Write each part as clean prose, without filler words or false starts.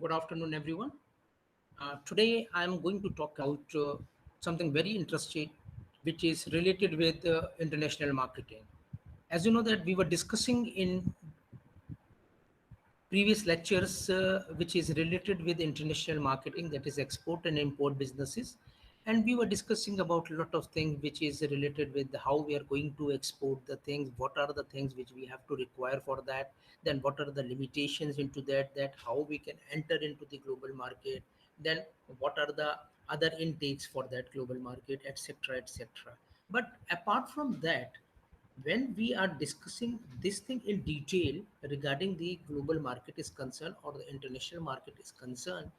Good afternoon, everyone. Today, I am going to talk about something very interesting, which is related with international marketing. As you know, that we were discussing in previous lectures, which is related with international marketing, that is export and import businesses, and we were discussing about a lot of things which is related with how we are going to export the things, what are the things which we have to require for that, then what are the limitations into that how we can enter into the global market, then what are the other intakes for that global market, etc., etc. But apart from that, when we are discussing this thing in detail regarding the global market is concerned or the international market is concerned,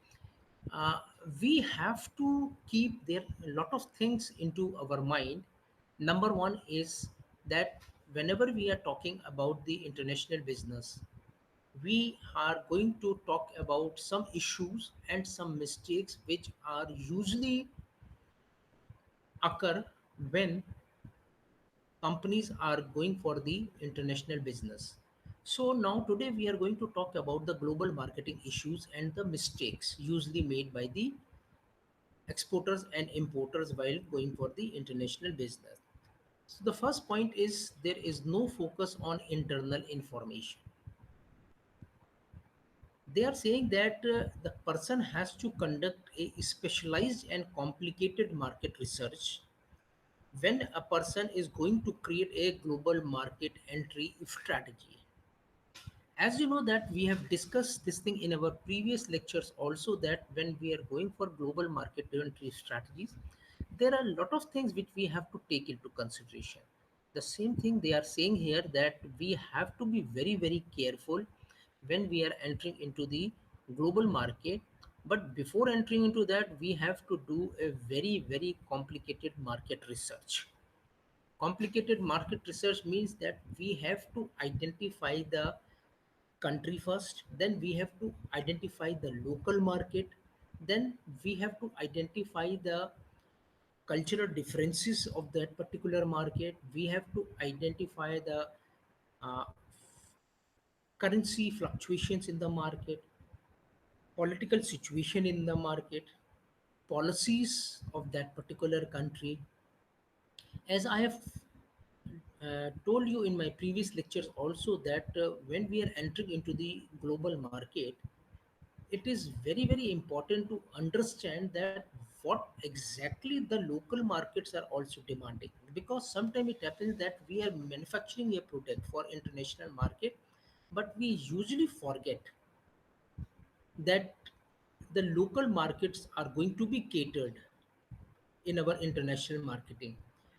uh, we have to keep there a lot of things into our mind. Number one is that whenever we are talking about the international business, we are going to talk about some issues and some mistakes which are usually occur when companies are going for the international business. So now today we are going to talk about the global marketing issues and the mistakes usually made by the exporters and importers while going for the international business. So the first point is there is no focus on internal information. They are saying that the person has to conduct a specialized and complicated market research when a person is going to create a global market entry strategy. As you know that we have discussed this thing in our previous lectures also, that when we are going for global market entry strategies, there are a lot of things which we have to take into consideration. The same thing they are saying here, that we have to be very very careful when we are entering into the global market. But before entering into that, we have to do a very very complicated market research. Complicated market research means that we have to identify the country first, then we have to identify the local market, then we have to identify the cultural differences of that particular market, we have to identify the uh, currency fluctuations in the market, political situation in the market, policies of that particular country. As I have told you in my previous lectures also, that when we are entering into the global market, it is very very important to understand that what exactly the local markets are also demanding, because sometimes it happens that we are manufacturing a product for international market, but we usually forget that the local markets are going to be catered in our international marketing,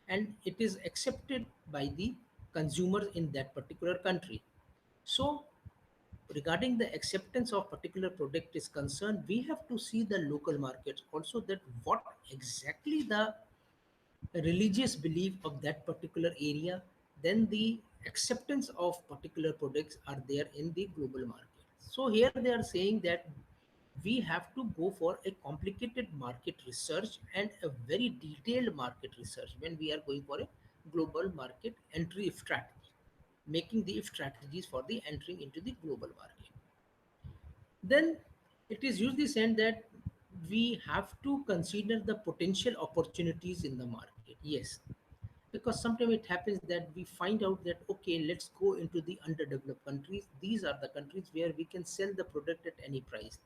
and it is accepted by the consumers in that particular country. So regarding the acceptance of particular product is concerned, we have to see the local markets also, that what exactly the religious belief of that particular area, then the acceptance of particular products are there in the global market. So here they are saying that we have to go for a complicated market research and a very detailed market research when we are going for a global market entry strategy, making the strategies for the entering into the global market. Then it is usually said that we have to consider the potential opportunities in the market. Yes, because sometimes it happens that we find out that okay, let's go into the underdeveloped countries. These are the countries where we can sell the product at any price.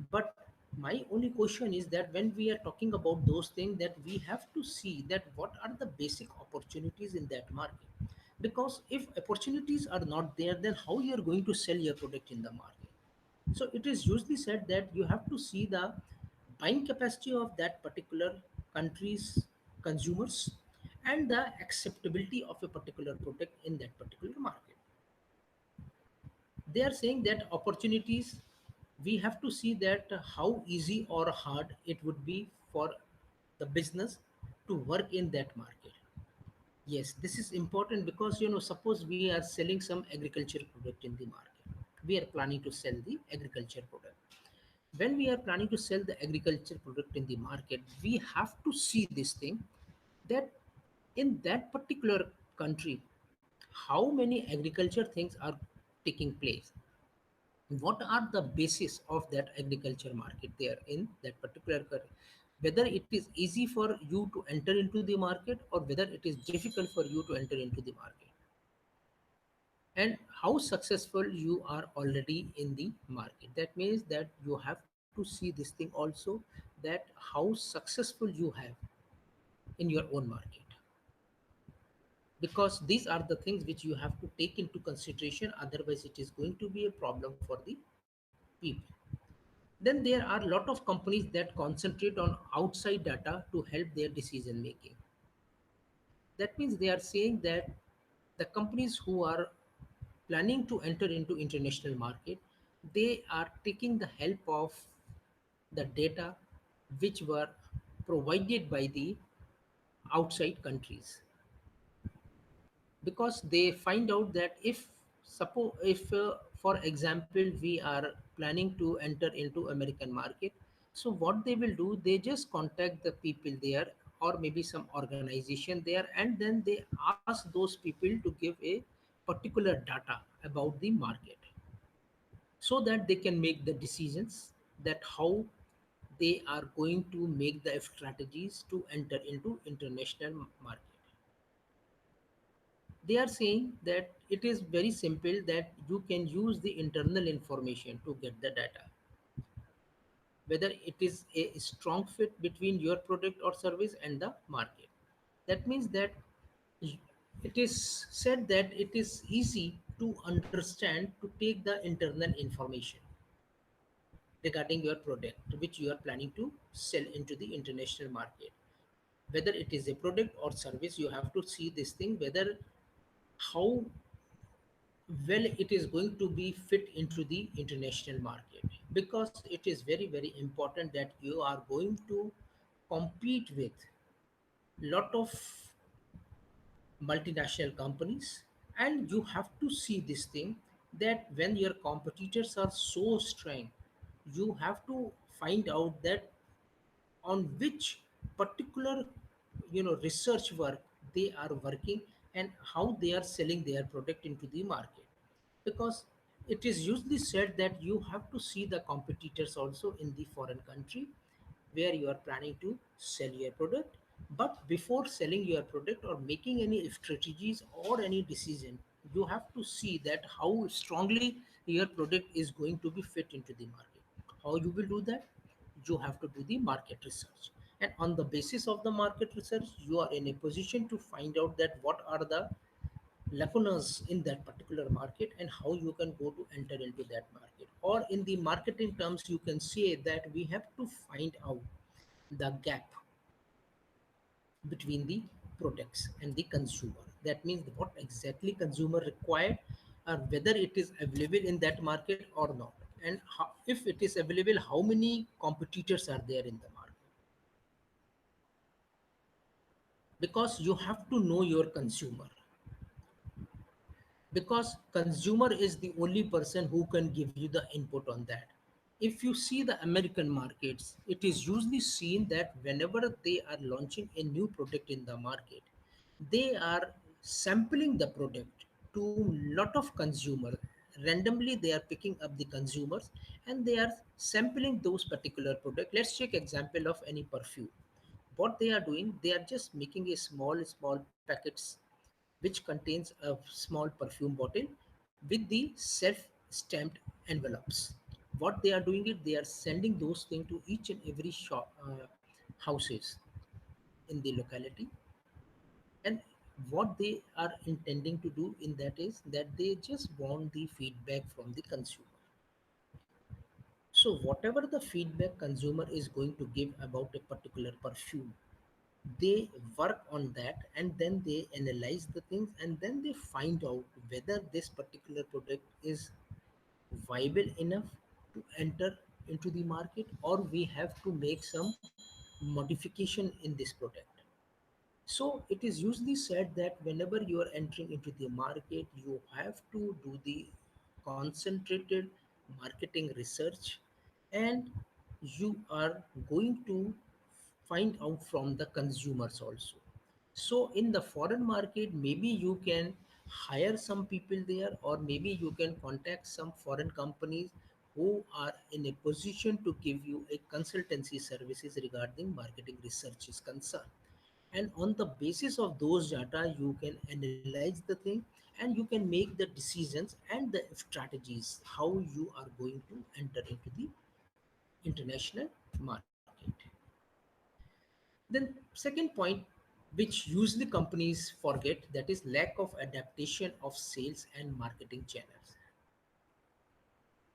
But my only question is that when we are talking about those things, that we have to see that what are the basic opportunities in that market. Because if opportunities are not there, then how you are going to sell your product in the market? So it is usually said that you have to see the buying capacity of that particular country's consumers and the acceptability of a particular product in that particular market. They are saying that opportunities, we have to see that how easy or hard it would be for the business to work in that market. Yes, this is important because suppose we are selling some agriculture product in the market. We are planning to sell the agriculture product. When we are planning to sell the agriculture product in the market, we have to see this thing, that in that particular country, how many agriculture things are taking place. what are the basis of that agriculture market there in that particular whether it is easy for you to enter into the market or whether it is difficult for you to enter into the market, and how successful you are already in the market. That means that you have to see this thing also, that how successful you have in your own market, because these are the things which you have to take into consideration, otherwise it is going to be a problem for the people. Then there are a lot of companies that concentrate on outside data to help their decision making. That means they are saying that the companies who are planning to enter into international market, they are taking the help of the data which were provided by the outside countries, because they find out that if suppose if for example we are planning to enter into American market, so what they will do, they just contact the people there or maybe some organization there, and then they ask those people to give a particular data about the market, so that they can make the decisions that how they are going to make the strategies to enter into international market. They are saying that it is very simple, that you can use the internal information to get the data, whether it is a strong fit between your product or service and the market. That means that it is said that it is easy to understand to take the internal information regarding your product which you are planning to sell into the international market. Whether it is a product or service, you have to see this thing whether how well it is going to be fit into the international market, because it is very important that you are going to compete with lot of multinational companies, and you have to see this thing that when your competitors are so strong, you have to find out that on which particular research work they are working, and how they are selling their product into the market, because it is usually said that you have to see the competitors also in the foreign country where you are planning to sell your product. But before selling your product or making any strategies or any decision, you have to see that how strongly your product is going to be fit into the market. How you will do that? You have to do the market research, and on the basis of the market research you are in a position to find out that what are the lacunas in that particular market and how you can go to enter into that market. Or in the marketing terms, you can say that we have to find out the gap between the products and the consumer. That means what exactly consumer required, or whether it is available in that market or not, and how, if it is available, how many competitors are there in the market, because you have to know your consumer, because consumer is the only person who can give you the input on that. If you see the American markets, it is usually seen that whenever they are launching a new product in the market, they are sampling the product to lot of consumer. Randomly they are picking up the consumers, and they are sampling those particular product. Let's take example of any perfume. What they are doing, they are just making a small packets which contains a small perfume bottle with the self stamped envelopes. What they are doing it, they are sending those things to each and every shop, houses in the locality. And what they are intending to do in that is that they just want the feedback from the consumer. So whatever the feedback consumer is going to give about a particular perfume, they work on that, and then they analyze the things, and then they find out whether this particular product is viable enough to enter into the market, or we have to make some modification in this product. So it is usually said that whenever you are entering into the market, you have to do the concentrated marketing research, and you are going to find out from the consumers also. So in the foreign market, maybe you can hire some people there, or maybe you can contact some foreign companies who are in a position to give you a consultancy services regarding marketing research is concerned. And on the basis of those data, you can analyze the thing and you can make the decisions and the strategies how you are going to enter into the international market. Then second point, which usually companies forget, that is lack of adaptation of sales and marketing channels.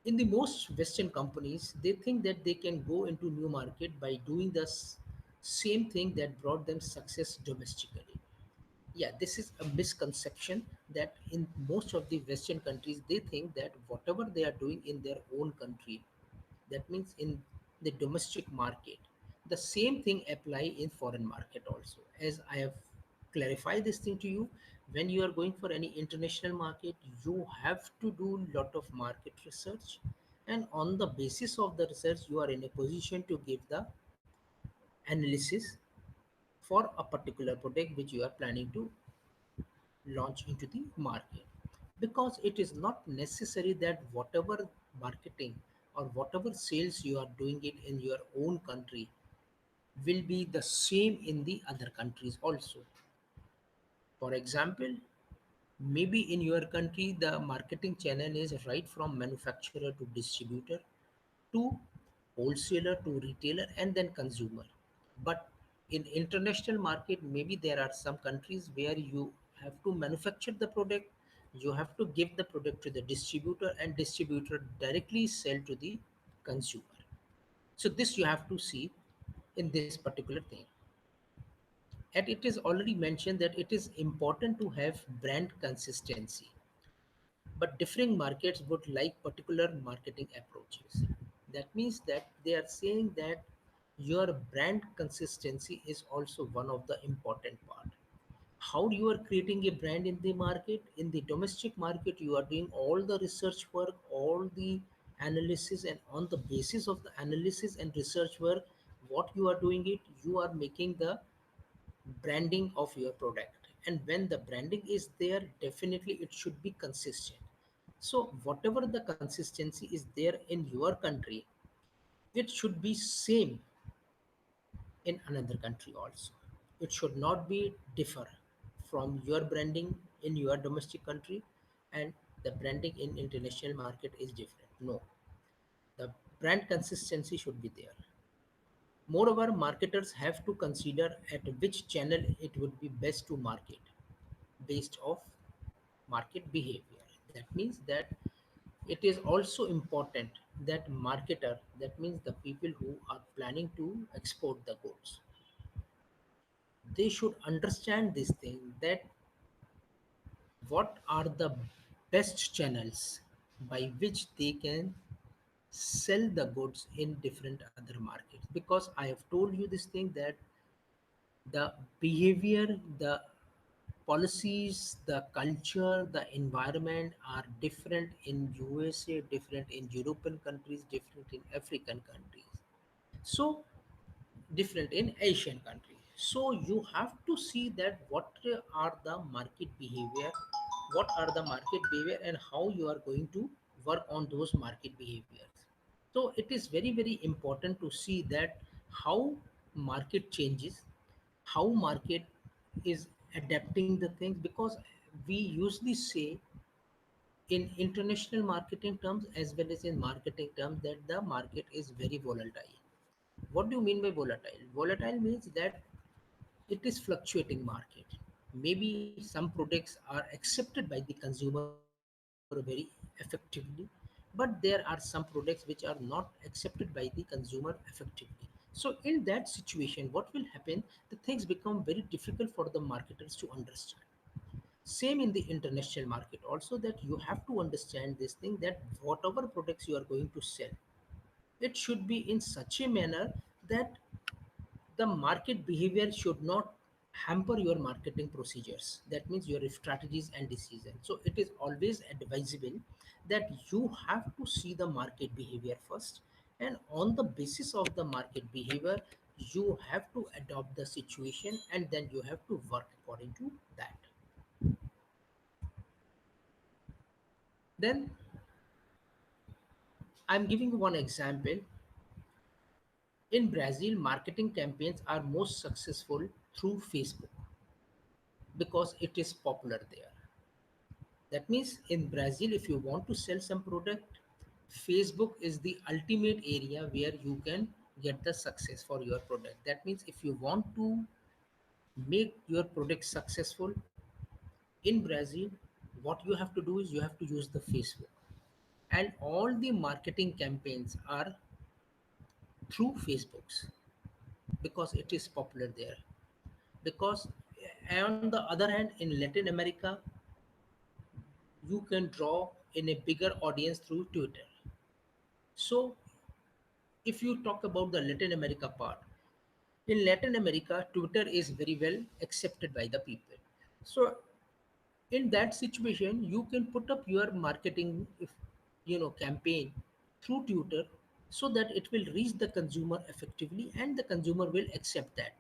In the most western companies, they think that they can go into new market by doing the same thing that brought them success domestically. Yeah, this is a misconception that in most of the western countries they think that whatever they are doing in their own country, that means in the domestic market, the same thing apply in foreign market also. As I have clarified this thing to you, when you are going for any international market, you have to do lot of market research, and on the basis of the research you are in a position to give the analysis for a particular product which you are planning to launch into the market. Because it is not necessary that whatever marketing or whatever sales you are doing it in your own country will be the same in the other countries also. For example, maybe in your country the marketing channel is right from manufacturer to distributor to wholesaler to retailer and then consumer. But in international market, maybe there are some countries where you have to manufacture the product, you have to give the product to the distributor, and distributor directly sell to the consumer. So this you have to see in this particular thing. And it is already mentioned that it is important to have brand consistency, but differing markets would like particular marketing approaches. That means that they are saying that your brand consistency is also one of the important part. How you are creating a brand in the market? In the domestic market, you are doing all the research work, all the analysis, and on the basis of the analysis and research work, what you are doing it, you are making the branding of your product. And when the branding is there, definitely it should be consistent. So whatever the consistency is there in your country, it should be same in another country also. It should not be differ from your branding in your domestic country and the branding in international market is different. No, the brand consistency should be there. Moreover, marketers have to consider at which channel it would be best to market based off market behavior. That means that it is also important that marketer, that means the people who are planning to export the goods, they should understand this thing that what are the best channels by which they can sell the goods in different other markets. Because I have told you this thing that the behavior, the policies, the culture, the environment are different in USA, different in European countries, different in African countries. So different in Asian countries. So you have to see that what are the market behavior, what are the market behavior, and how you are going to work on those market behaviors. So it is very very important to see that how market changes, how market is adapting the things, because we usually say in international marketing terms as well as in marketing terms that the market is very volatile. What do you mean by volatile? Volatile means that it is fluctuating market. Maybe some products are accepted by the consumer very effectively, but there are some products which are not accepted by the consumer effectively. So in that situation, what will happen? The things become very difficult for the marketers to understand. Same in the international market also, that you have to understand this thing that whatever products you are going to sell, it should be in such a manner that the market behavior should not hamper your marketing procedures, that means your strategies and decisions. So it is always advisable that you have to see the market behavior first, and on the basis of the market behavior you have to adopt the situation, and then you have to work according to that. Then I'm giving you one example. In Brazil, marketing campaigns are most successful through Facebook because it is popular there. That means in Brazil, if you want to sell some product, Facebook is the ultimate area where you can get the success for your product. That means if you want to make your product successful in Brazil, what you have to do is you have to use the Facebook. And all the marketing campaigns are through Facebooks because it is popular there. Because on the other hand, in Latin America, you can draw in a bigger audience through Twitter. So if you talk about the Latin America part, in Latin America, Twitter is very well accepted by the people. So in that situation, you can put up your marketing, if campaign through Twitter, so that it will reach the consumer effectively and the consumer will accept that.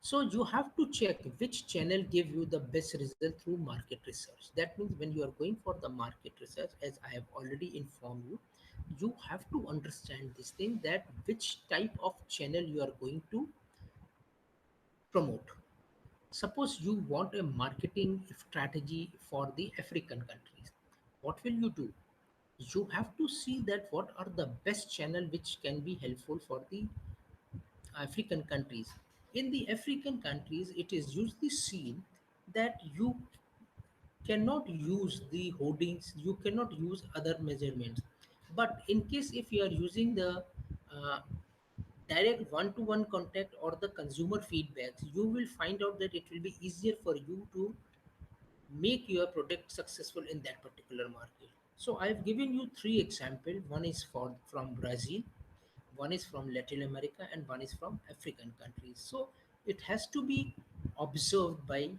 So you have to check which channel give you the best result through market research. That means when you are going for the market research, as I have already informed you, you have to understand this thing that which type of channel you are going to promote. Suppose you want a marketing strategy for the African countries. What will you do? You have to see that what are the best channel which can be helpful for the African countries. In the African countries, it is usually seen that you cannot use the hoardings, you cannot use other measurements. But in case if you are using the uh, direct one-to-one contact or the consumer feedbacks, you will find out that it will be easier for you to make your product successful in that particular market. So I have given you three examples. One is from Brazil, one is from Latin America, and one is from African countries. So it has to be observed by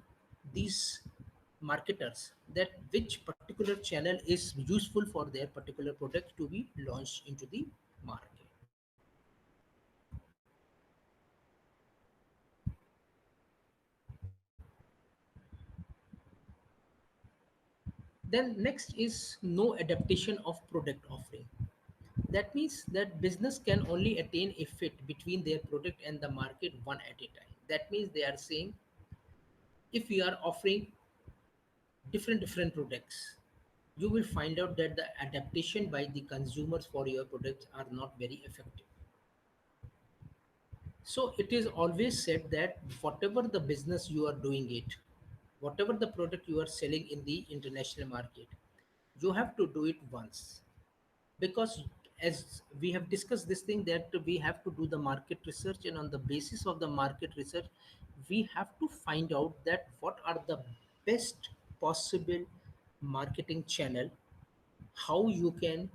these marketers that which particular channel is useful for their particular product to be launched into the market. Then next is no adaptation of product offering. That means that business can only attain a fit between their product and the market one at a time. That means they are saying if we are offering different products, you will find out that the adaptation by the consumers for your products are not very effective. So it is always said that whatever the business you are doing it, whatever the product you are selling in the international market, you have to do it once. Because as we have discussed this thing that we have to do the market research, and on the basis of the market research we have to find out that what are the best possible marketing channel, how you can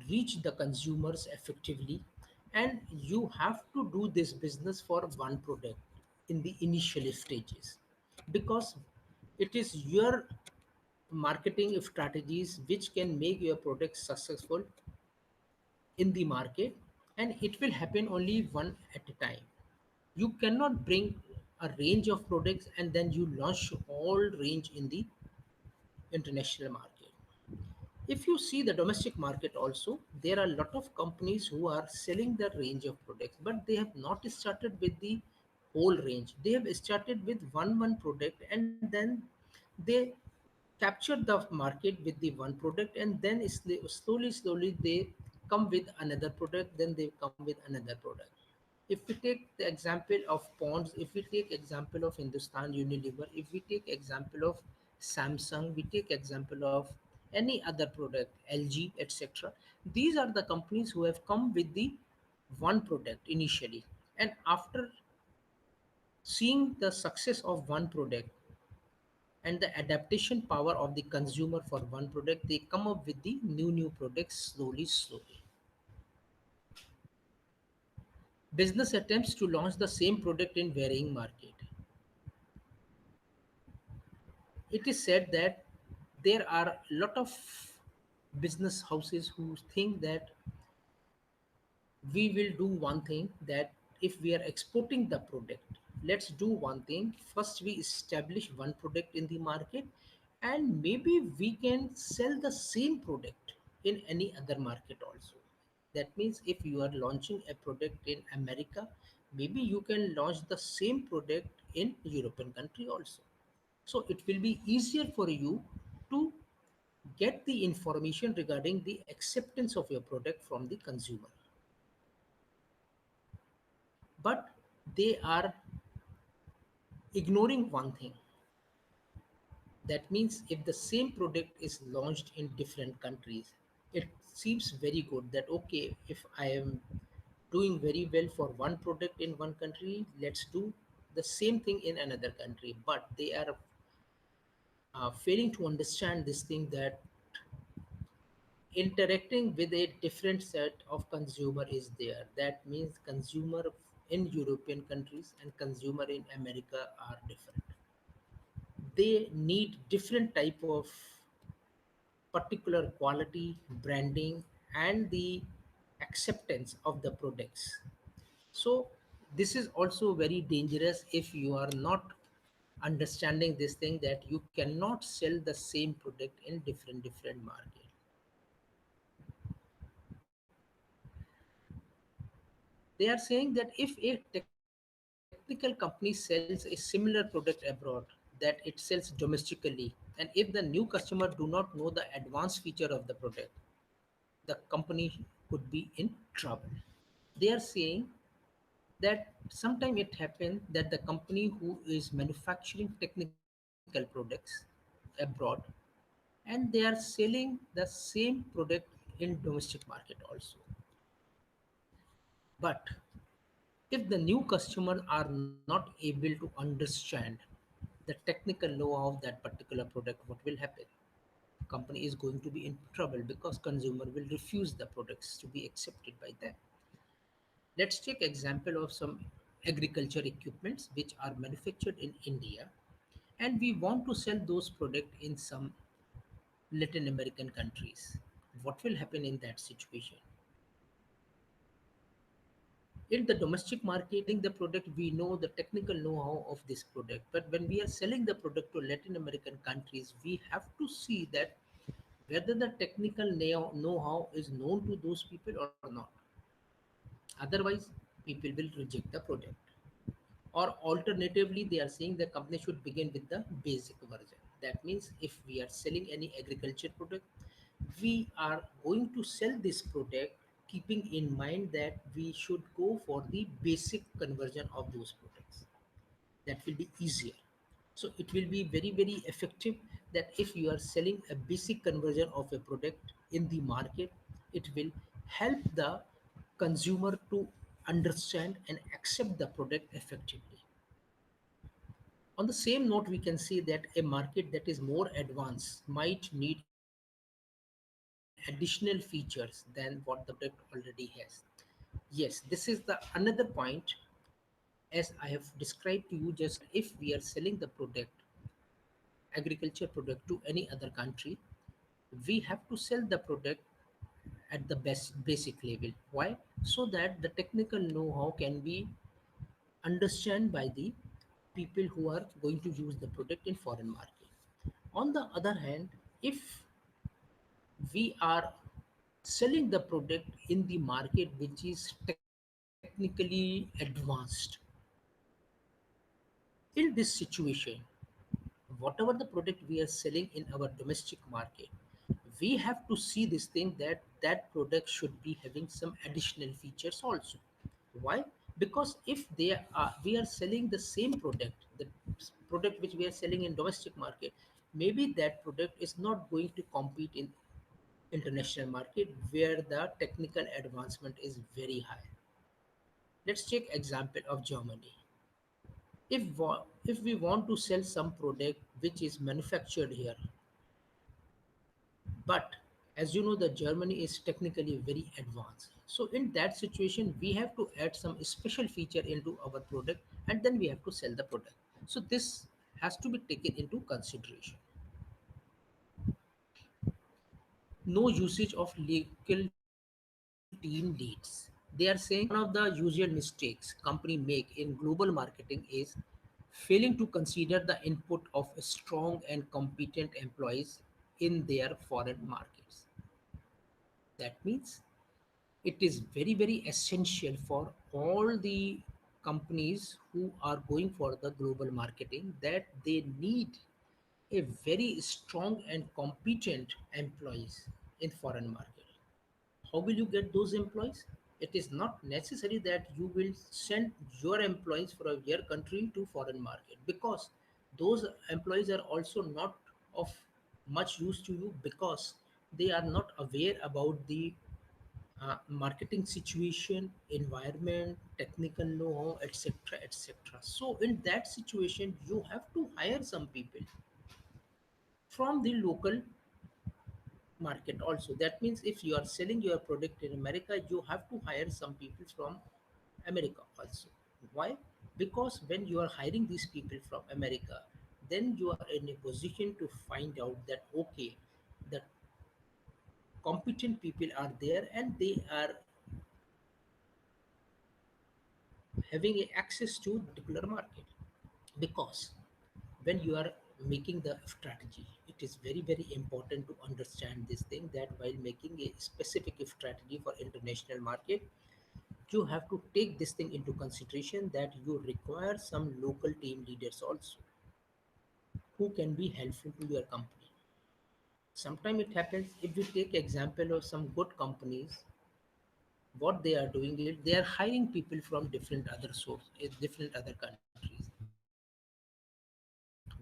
reach the consumers effectively, and you have to do this business for one product in the initial stages, because it is your marketing strategies which can make your product successful in the market, and it will happen only one at a time. You cannot bring a range of products and then you launch all range in the international market. If you see the domestic market also, there are a lot of companies who are selling the range of products, but they have not started with the whole range. They have started with one product, and then they capture the market with the one product, and then slowly they come with another product, then they come with another product. If we take the example of Ponds, if we take example of Hindustan Unilever, if we take example of Samsung, we take example of any other product, LG, etc., these are the companies who have come with the one product initially, and after seeing the success of one product and the adaptation power of the consumer for one product, they come up with the new products slowly. Business attempts to launch the same product in varying market. It is said that there are a lot of business houses who think that we will do one thing, that if we are exporting the product, let's do one thing, first we establish one product in the market, and maybe we can sell the same product in any other market also. That means if you are launching a product in America, maybe you can launch the same product in European country also. So it will be easier for you to get the information regarding the acceptance of your product from the consumer. But they are ignoring one thing. That means if the same product is launched in different countries, it seems very good that okay, if I am doing very well for one product in one country, let's do the same thing in another country. But they are failing to understand this thing, that interacting with a different set of consumer is there. That means consumer in European countries and consumer in America are different. They need different type of particular quality, branding, and the acceptance of the products. So this is also very dangerous if you are not understanding this thing, that you cannot sell the same product in different market. They are saying that if a technical company sells a similar product abroad, that it sells domestically, and if the new customer do not know the advanced feature of the product, the company could be in trouble. They are saying that sometimes it happens that the company who is manufacturing technical products abroad, and they are selling the same product in domestic market also. But if the new customers are not able to understand the technical know-how of that particular product, what will happen? Company is going to be in trouble because consumer will refuse the products to be accepted by them. Let's take example of some agriculture equipments which are manufactured in India, and we want to sell those products in some Latin American countries. What will happen in that situation? In the domestic market, selling the product, we know the technical know-how of this product. But when we are selling the product to Latin American countries, we have to see that whether the technical know-how is known to those people or not. Otherwise, people will reject the product. Or alternatively, they are saying the company should begin with the basic version. That means if we are selling any agriculture product, we are going to sell this product keeping in mind that we should go for the basic conversion of those products. That will be easier. So it will be very effective, that if you are selling a basic conversion of a product in the market, it will help the consumer to understand and accept the product effectively. On the same note, we can say that a market that is more advanced might need additional features than what the product already has. Yes, this is the another point. As I have described to you just now, that if we are selling the product, agriculture product, to any other country, we have to sell the product at the best basic level. Why? So that the technical know-how can be understood by the people who are going to use the product in foreign market. On the other hand, if we are selling the product in the market which is technically advanced, in this situation, whatever the product we are selling in our domestic market, we have to see this thing, that that product should be having some additional features also. Why? Because if we are selling the same product, the product which we are selling in domestic market, maybe that product is not going to compete in international market where the technical advancement is very high. Let's take example of Germany. If we want to sell some product which is manufactured here, but as you know, the Germany is technically very advanced, so in that situation we have to add some special feature into our product, and then we have to sell the product. So this has to be taken into consideration. No usage of legal team leads. They are saying that one of the usual mistakes company make in global marketing is failing to consider the input of strong and competent employees in their foreign markets. That means it is very, very essential for all the companies who are going for the global marketing that they need a very strong and competent employees in foreign market. How will you get those employees? It is not necessary that you will send your employees from your country to foreign market, because those employees are also not of much use to you, because they are not aware about the marketing situation, environment, technical know-how, etc., etc. So in that situation, you have to hire some people from the local market also. That means if you are selling your product in America, you have to hire some people from America also. Why? Because when you are hiring these people from America, then you are in a position to find out that okay, the competent people are there and they are having a access to the particular market. Because when you are making the strategy, it is very, very important to understand this thing, that while making a specific strategy for international market, you have to take this thing into consideration, that you require some local team leaders also who can be helpful to your company. Sometimes it happens, if you take example of some good companies, what they are doing is they are hiring people from different other source, different other countries.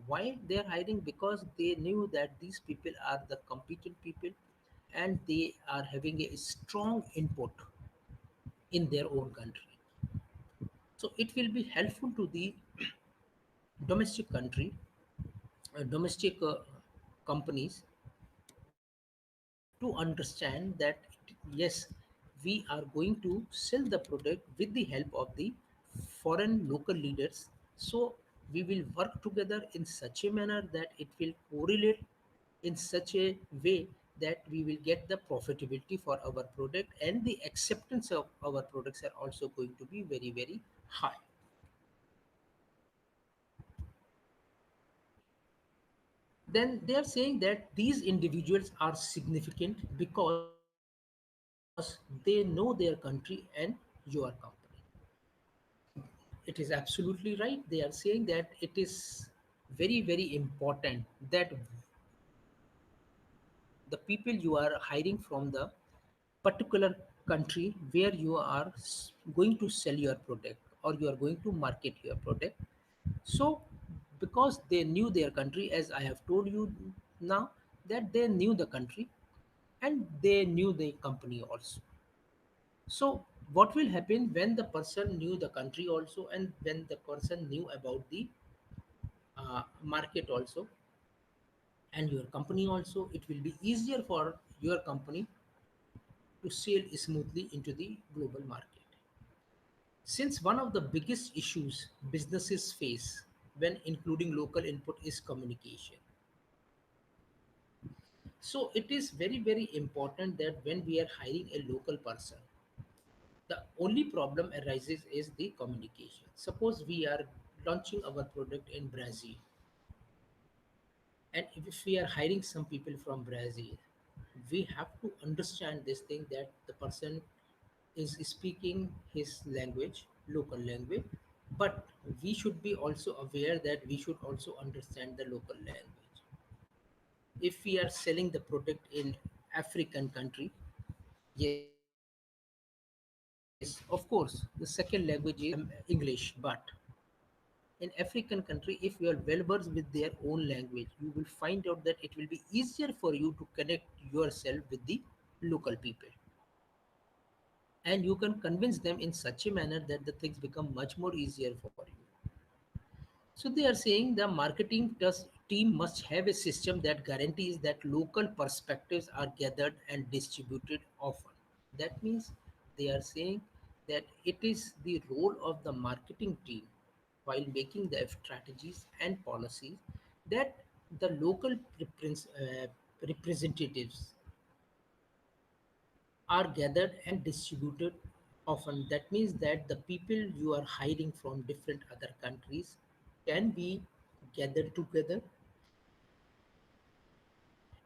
Why they are hiring? Because they knew that these people are the competent people, and they are having a strong input in their own country. So it will be helpful to the domestic country, domestic companies, to understand that yes, we are going to sell the product with the help of the foreign local leaders. So we will work together in such a manner that it will correlate in such a way that we will get the profitability for our product, and the acceptance of our products are also going to be very, very high. Then they are saying that these individuals are significant because they know their country and your company. It is absolutely right. They are saying that it is very, very important that the people you are hiring from the particular country where you are going to sell your product, or you are going to market your product. So because they knew their country, as I have told you now, that they knew the country and they knew the company also. So what will happen when the person knew the country also, and when the person knew about the market also and your company also, it will be easier for your company to sail smoothly into the global market. Since one of the biggest issues businesses face when including local input is communication. So it is very, very important that when we are hiring a local person, the only problem arises is the communication. Suppose we are launching our product in Brazil, and if we are hiring some people from Brazil, we have to understand this thing, that the person is speaking his language, local language, but we should be also aware that we should also understand the local language. If we are selling the product in African country, yes, of course, the second language is English, but in African country, if you are well versed with their own language, you will find out that it will be easier for you to connect yourself with the local people, and you can convince them in such a manner that the things become much more easier for you. So they are saying the team must have a system that guarantees that local perspectives are gathered and distributed often. That means they are saying that it is the role of the marketing team, while making the strategies and policies, that the local representatives are gathered and distributed often. That means that the people you are hiring from different other countries can be gathered together,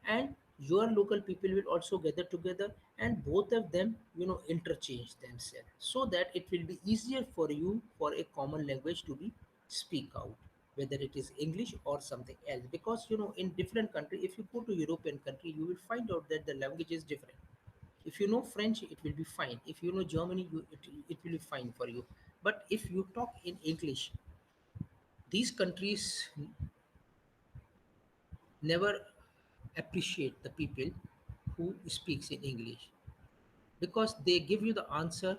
and your local people will also gather together, and both of them interchange themselves, so that it will be easier for you for a common language to be speak out, whether it is English or something else. Because in different country, if you go to European country, you will find out that the language is different. If you know French, it will be fine. If you know Germany, it will be fine for you. But if you talk in English, these countries never appreciate the people who speaks in English, because they give you the answer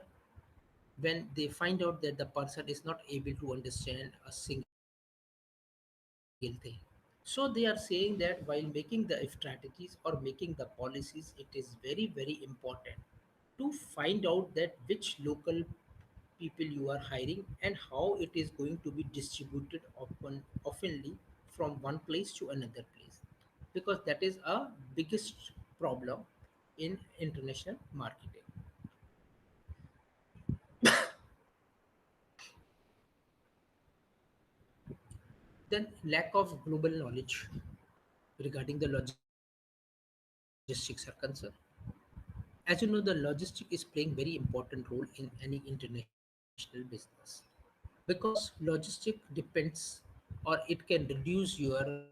when they find out that the person is not able to understand a single thing. So they are saying that while making the strategies or making the policies, it is very, very important to find out that which local people you are hiring and how it is going to be distributed oftenly from one place to another place, because that is a biggest problem in international marketing. Then lack of global knowledge regarding the logistics are concerned. As you know, the logistic is playing very important role in any international business, because logistic depends, or it can reduce your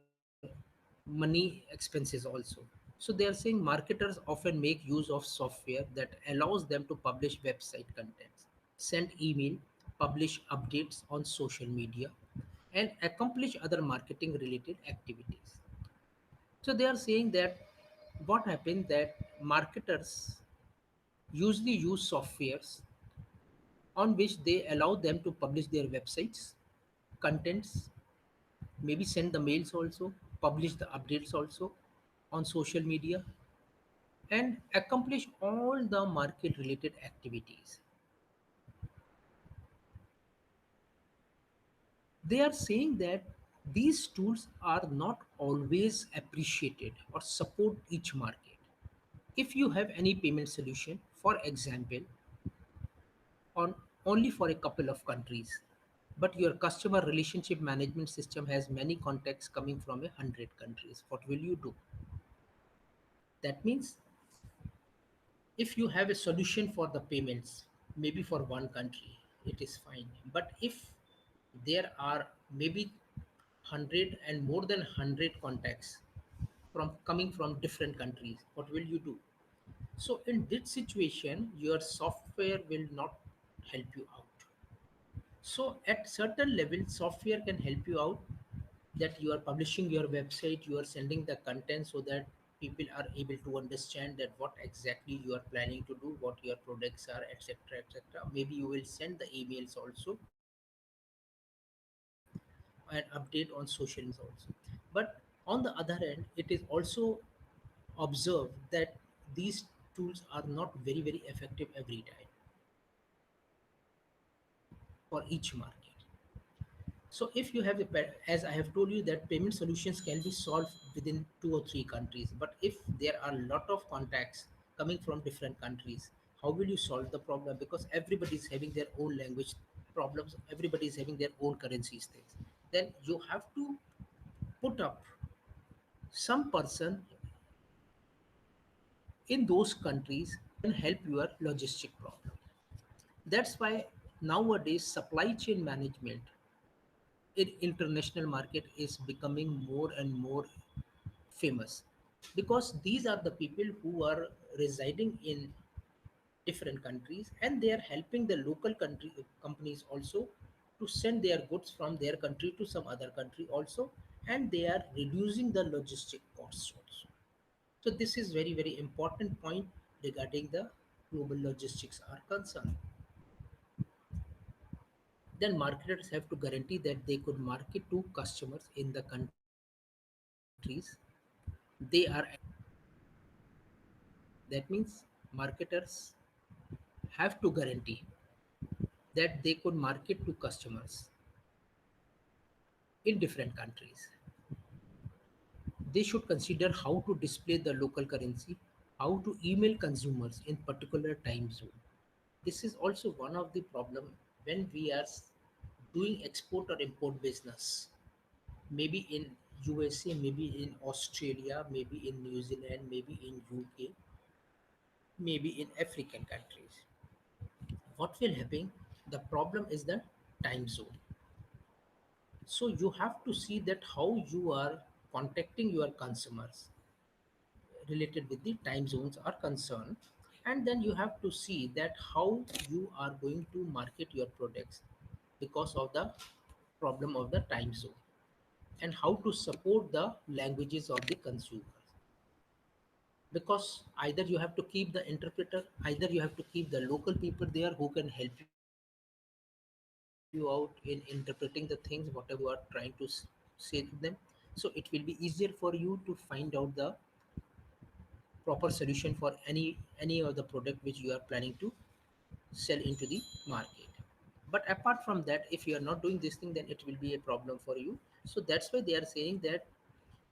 money expenses also. So they are saying marketers often make use of software that allows them to publish website contents, send email, publish updates on social media, and accomplish other marketing related activities. So they are saying that what happened that marketers usually use softwares on which they allow them to publish their websites, contents, maybe send the mails also, publish the updates also on social media, and accomplish all the market related activities. They are saying that these tools are not always appreciated or support each market. If you have any payment solution, for example, on only for a couple of countries, but your customer relationship management system has many contacts coming from 100 countries, what will you do? That means if you have a solution for the payments, maybe for one country, it is fine. But if there are maybe 100 and more than 100 contacts from coming from different countries, what will you do? So in this situation, your software will not help you out. So at certain level, software can help you out, that you are publishing your website, you are sending the content so that people are able to understand that what exactly you are planning to do, what your products are, etc., etc. Maybe you will send the emails also and update on social media also. But on the other hand, it is also observed that these tools are not very, very effective every time for each market. So if you have as I have told you that payment solutions can be solved within 2 or 3 countries, but if there are a lot of contacts coming from different countries, how will you solve the problem? Because everybody is having their own language problems, everybody is having their own currencies things. Then you have to put up some person in those countries can help your logistic problem. That's why nowadays supply chain management in international market is becoming more and more famous, because these are the people who are residing in different countries, and they are helping the local country companies also to send their goods from their country to some other country also, and they are reducing the logistic costs also. So this is very, very important point regarding the global logistics are concerned. Then marketers have to guarantee that they could market to customers in the countries they are active. That means marketers have to guarantee that they could market to customers in different countries. They should consider how to display the local currency, how to email consumers in particular time zone. This is also one of the problem when we are doing export or import business, maybe in USA, maybe in Australia, maybe in New Zealand, maybe in UK, maybe in African countries. What will happen? The problem is the time zone. So you have to see that how you are contacting your consumers related with the time zones are concerned, and then you have to see that how you are going to market your products because of the problem of the time zone, and how to support the languages of the consumers, because either you have to keep the interpreter, either you have to keep the local people there who can help you out in interpreting the things whatever you are trying to say to them. So it will be easier for you to find out the proper solution for any of the product which you are planning to sell into the market. But apart from that, if you are not doing this thing, then it will be a problem for you. So that's why they are saying that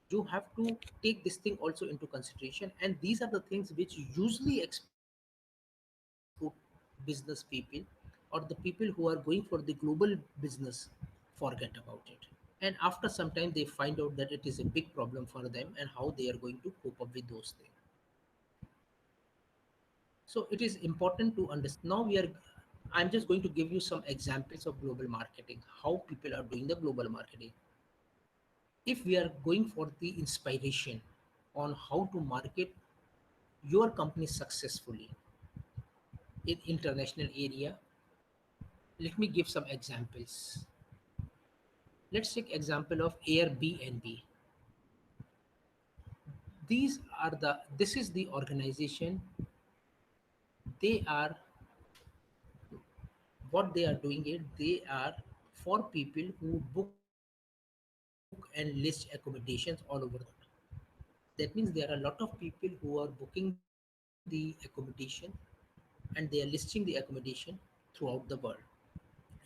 you have to take this thing also into consideration, and these are the things which usually export business people, or the people who are going for the global business forget about it. And after some time they find out that it is a big problem for them and how they are going to cope up with those things. So it is important to understand. Now we are, I'm just going to give you some examples of global marketing, how people are doing the global marketing. If we are going for the inspiration on how to market your company successfully in international area, let me give some examples. Let's take example of Airbnb. This is the organization. They are, what they are doing it, they are for people who book and list accommodations all over the world. That means there are a lot of people who are booking the accommodation and they are listing the accommodation throughout the world.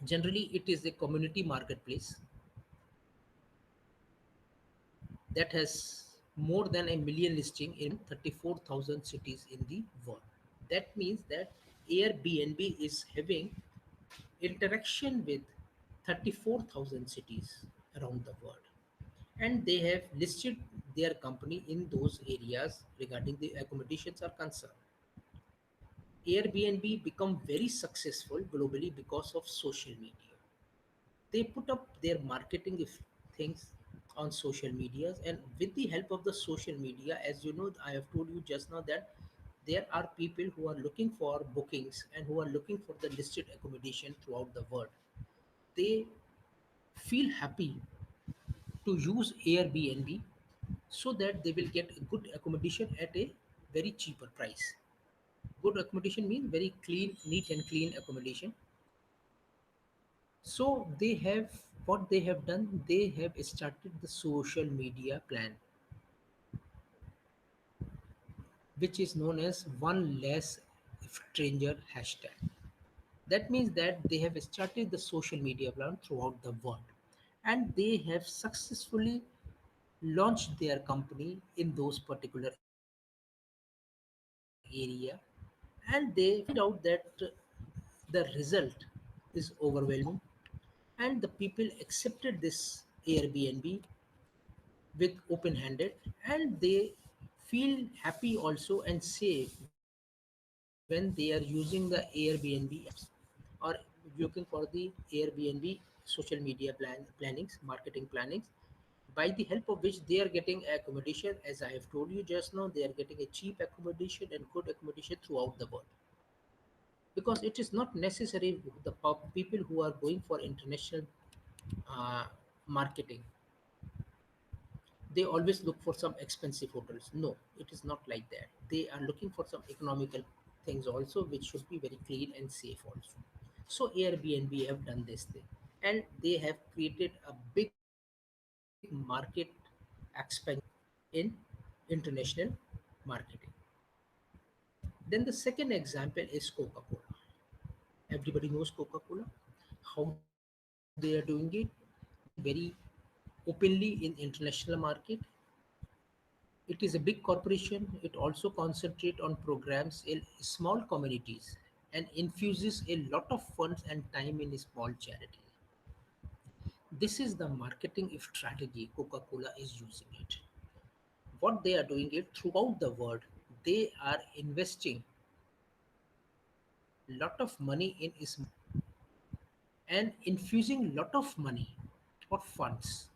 Generally, it is a community marketplace that has more than a million listing in more than 34,000 cities in the world. That means that Airbnb is having interaction with 34,000 cities around the world, and they have listed their company in those areas regarding the accommodations are concerned. Airbnb become very successful globally because of social media. They put up their marketing things on social medias, and with the help of the social media, as you know, I have told you just now that there are people who are looking for bookings and who are looking for the listed accommodation throughout the world. They feel happy to use Airbnb so that they will get a good accommodation at a very cheaper price. Good accommodation means very clean, neat and clean accommodation. So they have, what they have done, they have started the social media plan, which is known as one less stranger hashtag. That means that they have started the social media plan throughout the world, and they have successfully launched their company in those particular area, and they find out that the result is overwhelming, and the people accepted this Airbnb with open handed, and they feel happy also and safe when they are using the Airbnb apps or looking for the Airbnb social media plannings, marketing plannings, by the help of which they are getting accommodation. As I have told you just now, they are getting a cheap accommodation and good accommodation throughout the world, because it is not necessary the people who are going for international uh, marketing, they always look for some expensive hotels. No, it is not like that. They are looking for some economical things also, which should be very clean and safe also. So Airbnb have done this thing, and they have created a big market expansion in international marketing. Then the second example is Coca-Cola. Everybody knows Coca-Cola, how they are doing it. They are marketing very openly in international market. It is a big corporation. It also concentrates on programs in small communities and infuses a lot of funds and time in small charity. This is the marketing strategy Coca-Cola is using it. What they are doing it throughout the world, they are investing lot of money in and infusing lot of money or funds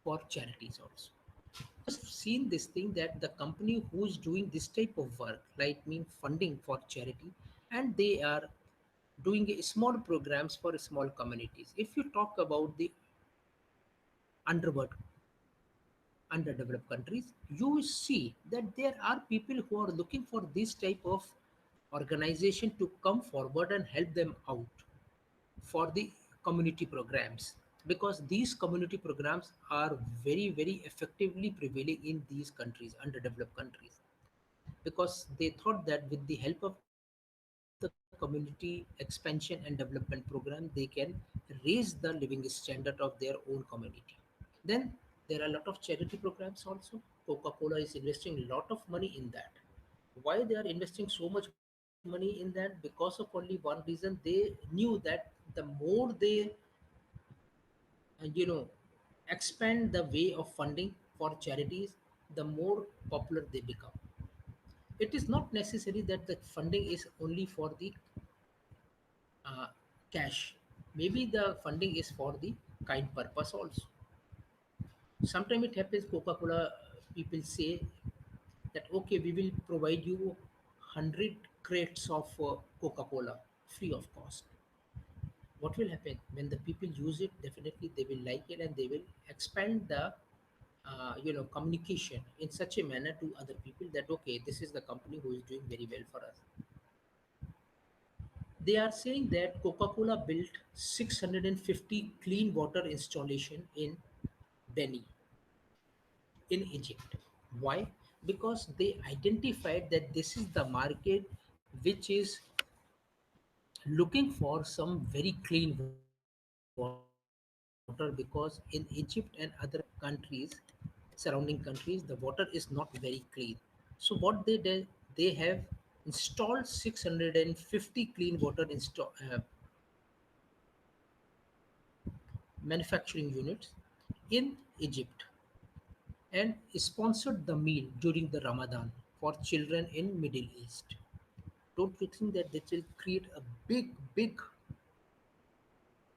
for charities also. Seen this thing that the company who is doing this type of work, like mean funding for charity, and they are doing small programs for small communities. If you talk about the underworld, underdeveloped countries, you see that there are people who are looking for this type of organization to come forward and help them out for the community programs, because these community programs are very effectively prevailing in these countries, underdeveloped countries, because they thought that with the help of the community expansion and development program they can raise the living standard of their own community. Then there are a lot of charity programs also. Coca-Cola is investing a lot of money in that. Why they are investing so much money in that? Because of only one reason. They knew that the more they expand the way of funding for charities, the more popular they become. It is not necessary that the funding is only for the uh, cash. Maybe the funding is for the kind purpose also. Sometimes it happens Coca-Cola people say that okay, we will provide you 100 crates of Coca-Cola free of cost. What will happen when the people use it? Definitely they will like it and they will expand the communication in such a manner to other people that okay, this is the company who is doing very well for us. They are saying that Coca-Cola built 650 clean water installation in Beni in Egypt. Why? Because they identified that this is the market which is looking for some very clean water, because in Egypt and other countries, surrounding countries, the water is not very clean. So what they did, they have installed 650 clean water manufacturing units in Egypt and sponsored the meal during the Ramadan for children in Middle East. Don't you think that this will create a big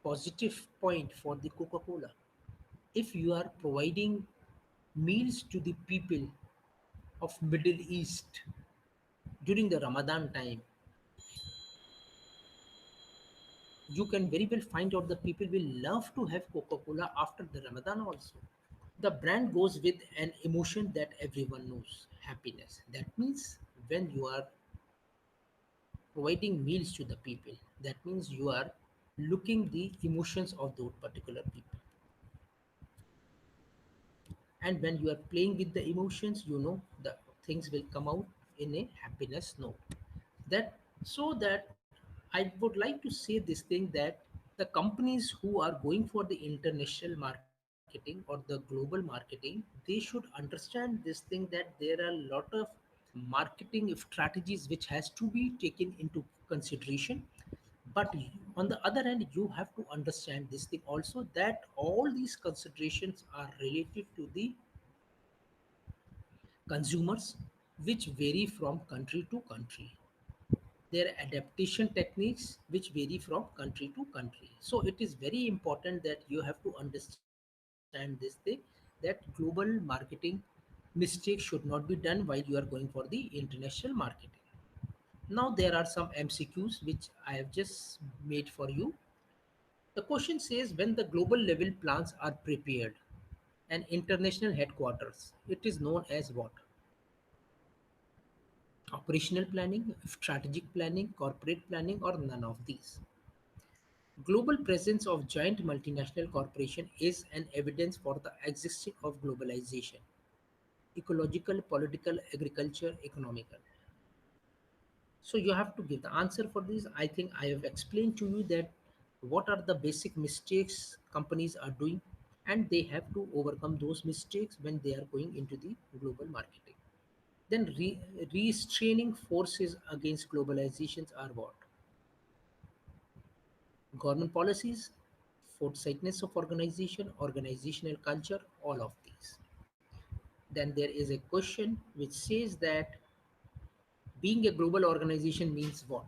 positive point for the Coca-Cola? If you are providing meals to the people of Middle East during the Ramadan time, you can very well find out the people will love to have Coca-Cola after the Ramadan also. The brand goes with an emotion that everyone knows, happiness. That means when you are providing meals to the people, that means you are looking the emotions of those particular people. And when you are playing with the emotions, the things will come out in a happiness note. That so that I would like to say this thing that the companies who are going for the international marketing or the global marketing, they should understand this thing that there are a lot of marketing strategies which has to be taken into consideration. But on the other hand, you have to understand this thing also that all these considerations are related to the consumers, which vary from country to country. Their adaptation techniques which vary from country to country. So it is very important that you have to understand this thing, that global marketing mistakes should not be done while you are going for the international marketing. Now there are some MCQs which I have just made for you. The question says, when the global level plans are prepared, an international headquarters, it is known as what? Operational planning, strategic planning, corporate planning, or none of these. Global presence of giant multinational corporation is an evidence for the existence of globalization, ecological, political, agriculture, economical. So you have to give the answer for this. I think I have explained to you that what are the basic mistakes companies are doing, and they have to overcome those mistakes when they are going into the global marketing. Then restraining forces against globalizations are what? Government policies, fortsightness of organization, organizational culture, all of these. Then there is a question which says that being a global organization means what?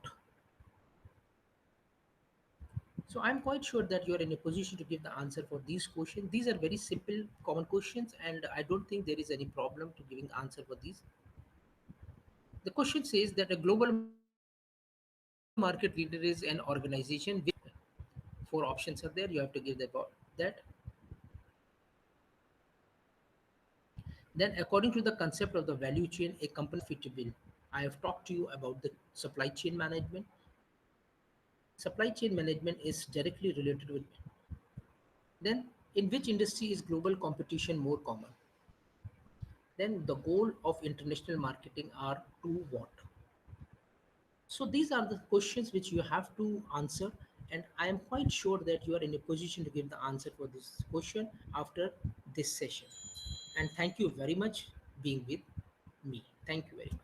So I'm quite sure that you're in a position to give the answer for these questions. These are very simple, common questions, and I don't think there is any problem to giving the answer for these. The question says that a global market leader is an organization with four options are there. You have to give that. Then, according to the concept of the value chain, a company profitable. I have talked to you about the supply chain management. Supply chain management is directly related with. Then, in which industry is global competition more common? Then, the goal of international marketing are to what? So, these are the questions which you have to answer, and I am quite sure that you are in a position to give the answer for this question after this session. And thank you very much being with me. Thank you very much.